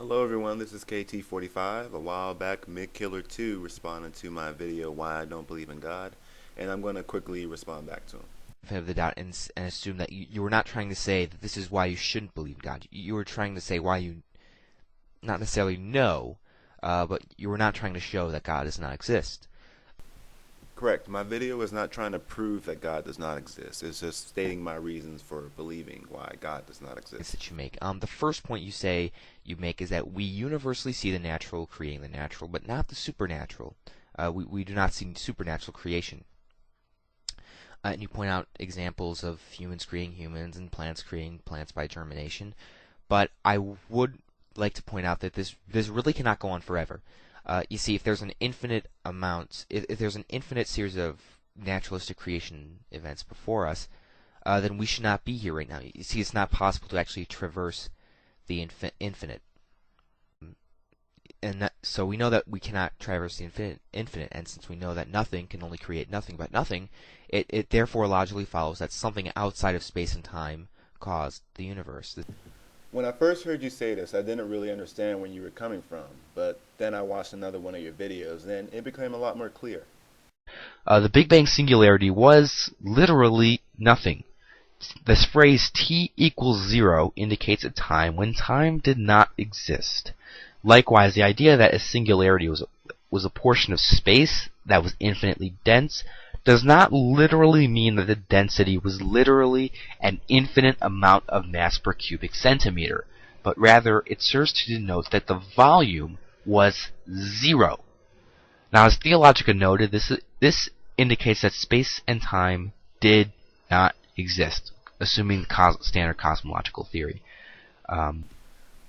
Hello everyone, this is KT45. A while back, MigKillertwo responded to my video, Why I Don't Believe in God, and I'm going to quickly respond back to him. Of the doubt and assume that you were not trying to say that this is why you shouldn't believe in God. You were trying to say why you not necessarily know, but you were not trying to show that God does not exist. Correct. My video is not trying to prove that God does not exist. It's just stating my reasons for believing why God does not exist. That you make. The first point you make is that we universally see the natural creating the natural, but not the supernatural. We do not see supernatural creation. And you point out examples of humans creating humans and plants creating plants by germination. But I would like to point out that this really cannot go on forever. You see, if there's an infinite if there's an infinite series of naturalistic creation events before us, then we should not be here right now. You see, it's not possible to actually traverse the infinite. So we know that we cannot traverse the infinite, and since we know that nothing can only create nothing but nothing, it therefore logically follows that something outside of space and time caused the universe. When I first heard you say this, I didn't really understand where you were coming from, but then I watched another one of your videos, and it became a lot more clear. The Big Bang singularity was literally nothing. This phrase T equals 0 indicates a time when time did not exist. Likewise, the idea that a singularity was a portion of space that was infinitely dense does not literally mean that the density was literally an infinite amount of mass per cubic centimeter, but rather it serves to denote that the volume was 0. Now, as Theologica noted, this indicates that space and time did not exist, assuming the standard cosmological theory.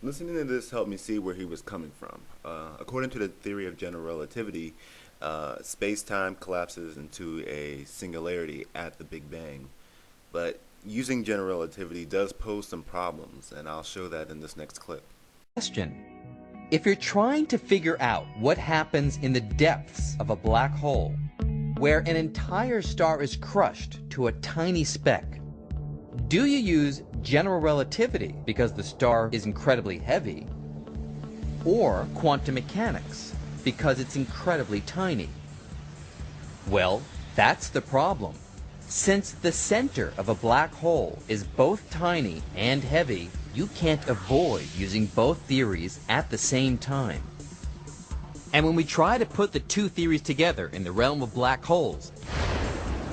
Listening to this helped me see where he was coming from. According to the theory of general relativity, space-time collapses into a singularity at the Big Bang. But using general relativity does pose some problems, and I'll show that in this next clip. Question. If you're trying to figure out what happens in the depths of a black hole, where an entire star is crushed to a tiny speck, do you use general relativity because the star is incredibly heavy, or quantum mechanics because it's incredibly tiny? Well, that's the problem. Since the center of a black hole is both tiny and heavy, you can't avoid using both theories at the same time. And when we try to put the two theories together in the realm of black holes,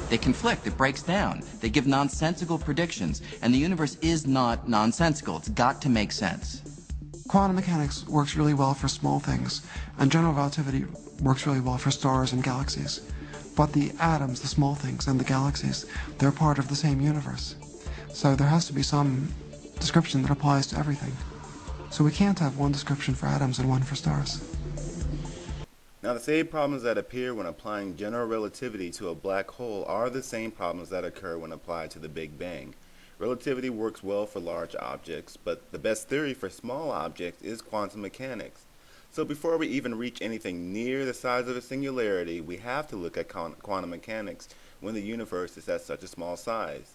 they conflict, it breaks down, they give nonsensical predictions, and the universe is not nonsensical, it's got to make sense. Quantum mechanics works really well for small things, and general relativity works really well for stars and galaxies. But the atoms, the small things, and the galaxies, they're part of the same universe. So there has to be some description that applies to everything. So we can't have one description for atoms and one for stars. Now, the same problems that appear when applying general relativity to a black hole are the same problems that occur when applied to the Big Bang. Relativity works well for large objects, but the best theory for small objects is quantum mechanics. So before we even reach anything near the size of a singularity, we have to look at quantum mechanics when the universe is at such a small size.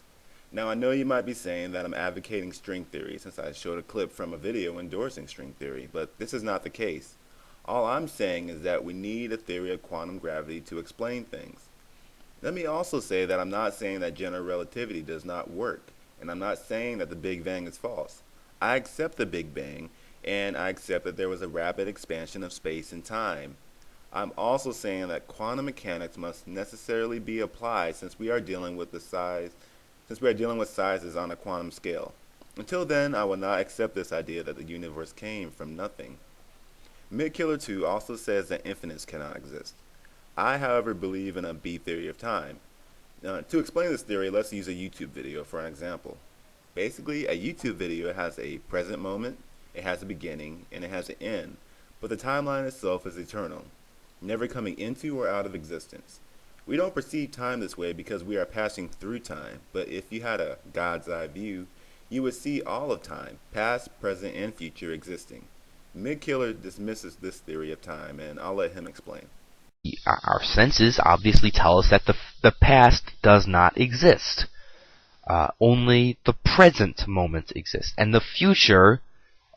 Now, I know you might be saying that I'm advocating string theory since I showed a clip from a video endorsing string theory, but this is not the case. All I'm saying is that we need a theory of quantum gravity to explain things. Let me also say that I'm not saying that general relativity does not work, and I'm not saying that the Big Bang is false. I accept the Big Bang, and I accept that there was a rapid expansion of space and time. I'm also saying that quantum mechanics must necessarily be applied since we are dealing with sizes on a quantum scale. Until then, I will not accept this idea that the universe came from nothing. MigKillertwo also says that infinites cannot exist. I, however, believe in a B theory of time. To explain this theory, let's use a YouTube video for an example. Basically, a YouTube video has a present moment, it has a beginning, and it has an end, but the timeline itself is eternal, never coming into or out of existence. We don't perceive time this way because we are passing through time, but if you had a God's eye view, you would see all of time, past, present, and future existing. MigKiller dismisses this theory of time, and I'll let him explain. Our senses obviously tell us that the past does not exist. Only the present moment exists, and the future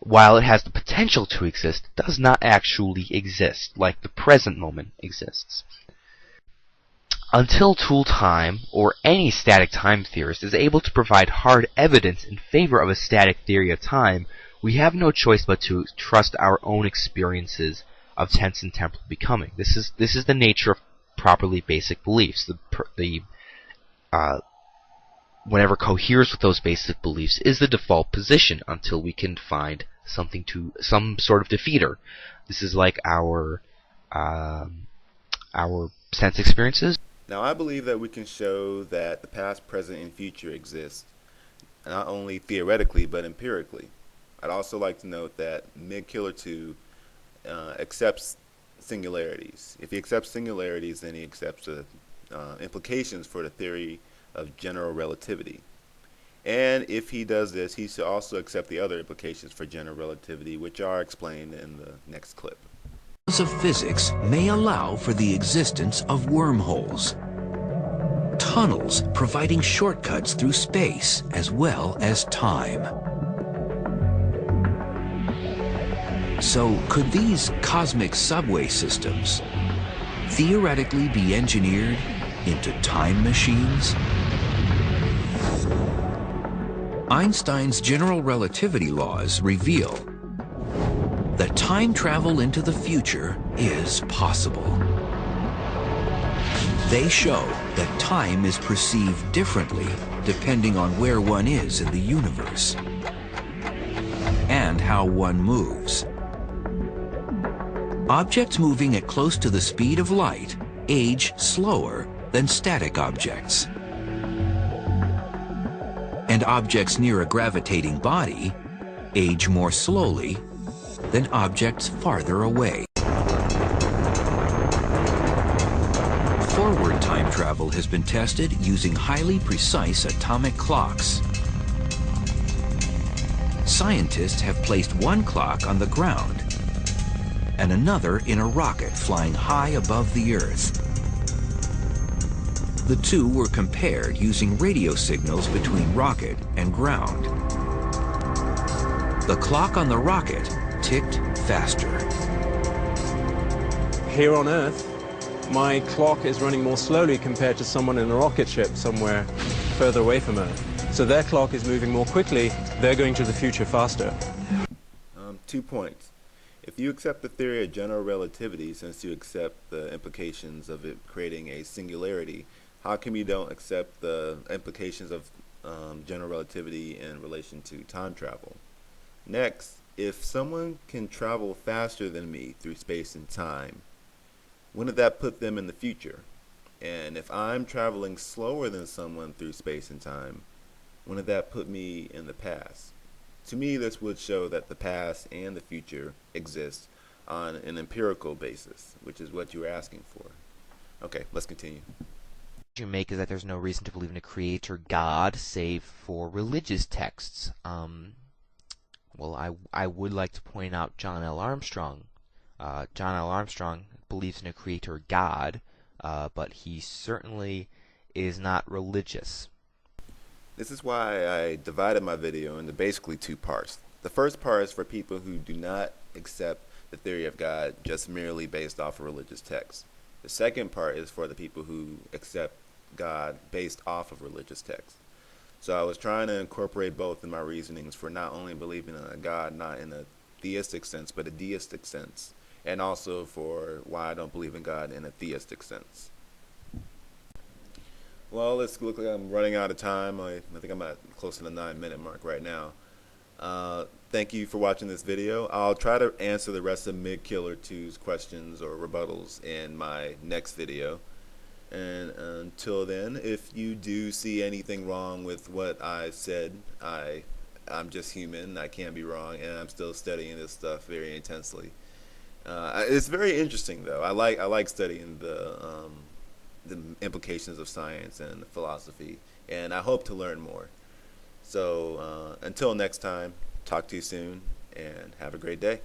while it has the potential to exist, does not actually exist, like the present moment exists. Until tool time, or any static time theorist, is able to provide hard evidence in favor of a static theory of time, we have no choice but to trust our own experiences of tense and temporal becoming. This is the nature of properly basic beliefs. Whatever coheres with those basic beliefs is the default position until we can find some sort of defeater. This is like our sense experiences. Now, I believe that we can show that the past, present, and future exist, not only theoretically, but empirically. I'd also like to note that MigKillertwo accepts singularities. If he accepts singularities, then he accepts the implications for the theory of general relativity. And if he does this, he should also accept the other implications for general relativity, which are explained in the next clip. Laws of physics may allow for the existence of wormholes, tunnels providing shortcuts through space as well as time. So, could these cosmic subway systems theoretically be engineered into time machines? Einstein's general relativity laws reveal that time travel into the future is possible. They show that time is perceived differently depending on where one is in the universe and how one moves. Objects moving at close to the speed of light age slower than static objects. And objects near a gravitating body age more slowly than objects farther away. Forward time travel has been tested using highly precise atomic clocks. Scientists have placed one clock on the ground and another in a rocket flying high above the Earth. The two were compared using radio signals between rocket and ground. The clock on the rocket ticked faster. Here on Earth, my clock is running more slowly compared to someone in a rocket ship somewhere further away from Earth. So their clock is moving more quickly, they're going to the future faster. 2 points. If you accept the theory of general relativity, since you accept the implications of it creating a singularity, how come you don't accept the implications of general relativity in relation to time travel? Next, if someone can travel faster than me through space and time, wouldn't that put them in the future? And if I'm traveling slower than someone through space and time, wouldn't that put me in the past? To me, this would show that the past and the future exist on an empirical basis, which is what you were asking for. Okay, let's continue. You make is that there's no reason to believe in a creator God save for religious texts. Well, I would like to point out John L. Armstrong. John L. Armstrong believes in a creator God, but he certainly is not religious. This is why I divided my video into basically 2 parts. The first part is for people who do not accept the theory of God just merely based off of religious texts. The second part is for the people who accept God based off of religious texts. So I was trying to incorporate both in my reasonings for not only believing in a God, not in a theistic sense, but a deistic sense, and also for why I don't believe in God in a theistic sense. Well, it's look like I'm running out of time. I think I'm at close to the 9-minute mark right now. Thank you for watching this video. I'll try to answer the rest of MigKillertwo's questions or rebuttals in my next video. And until then, if you do see anything wrong with what I said, I'm just human. I can be wrong, and I'm still studying this stuff very intensely. It's very interesting, though. I like studying the implications of science and philosophy, and I hope to learn more. So until next time, talk to you soon, and have a great day.